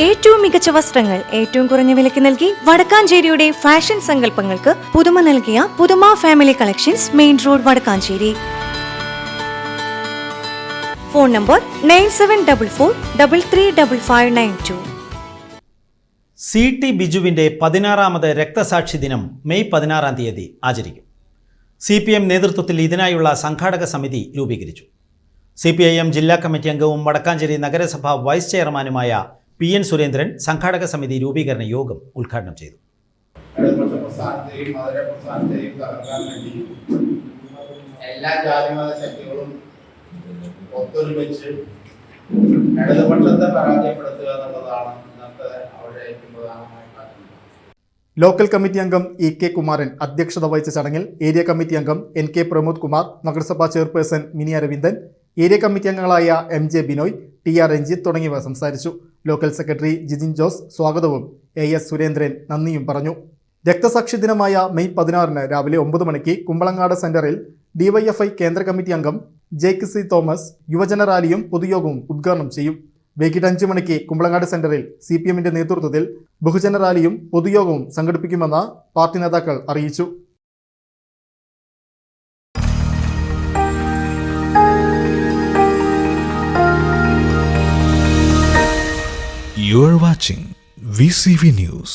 ഏറ്റവും മികച്ച വസ്ത്രങ്ങൾ ഏറ്റവും കുറഞ്ഞ വിലയ്ക്ക് നൽകി വടക്കാഞ്ചേരിയുടെ ഫാഷൻ സങ്കല്പങ്ങൾക്ക് പുതുമ നൽകിയ Puthuma family collections, main road, Vadakkanchery. Phone number 9744335592. CT ബിജുവിന്റെ 16ാമത് രക്തസാക്ഷി ദിനം മെയ് 16-ാം തീയതി ആചരിക്കും. CPM നേതൃത്വത്തിൽ ഇതിനായുള്ള സംഘാടക സമിതി രൂപീകരിച്ചു. CPIM ജില്ലാ കമ്മിറ്റി അംഗവും വടക്കാഞ്ചേരി നഗരസഭ വൈസ് ചെയർമാനുമായ PN സുരേന്ദ്രൻ സംഘാടക സമിതി രൂപീകരണ യോഗം ഉദ്ഘാടനം ചെയ്തു. എല്ലാ ജാതിമത ശക്തികളും ഒത്തൊരുമിച്ച് ഇടതുപക്ഷത്തെ പരാജയപ്പെടുത്തുക എന്നുള്ളതാണ് ഇന്നത്തെ അവരുടെ ഏറ്റവും പ്രധാനമായ കാര്യം. ലോക്കൽ കമ്മിറ്റി അംഗം EK കുമാരൻ അധ്യക്ഷത വഹിച്ച ചടങ്ങിൽ ഏരിയ കമ്മിറ്റി അംഗം NK പ്രമോദ് കുമാർ, നഗരസഭാ chairperson mini Aravindan, area committee അംഗങ്ങളായ MJ ബിനോയ്, TR രഞ്ജിത്ത് തുടങ്ങിയവർ സംസാരിച്ചു. ലോക്കൽ സെക്രട്ടറി ജിജിൻ ജോസ് സ്വാഗതവും AS സുരേന്ദ്രൻ നന്ദിയും പറഞ്ഞു. രക്തസാക്ഷി ദിനമായ മെയ് 16-ന് രാവിലെ 9 മണിക്ക് കുമ്പളങ്ങാട് സെന്ററിൽ DYFI കേന്ദ്ര കമ്മിറ്റി അംഗം JK C തോമസ് യുവജന റാലിയും പൊതുയോഗവും ഉദ്ഘാടനം ചെയ്യും. വൈകിട്ട് 5 മണിക്ക് കുമ്പളങ്ങാട് സെന്ററിൽ CPMന്റെ നേതൃത്വത്തിൽ ബഹുജന റാലിയും പൊതുയോഗവും സംഘടിപ്പിക്കുമെന്ന് പാർട്ടി നേതാക്കൾ അറിയിച്ചു. You are watching VCV News.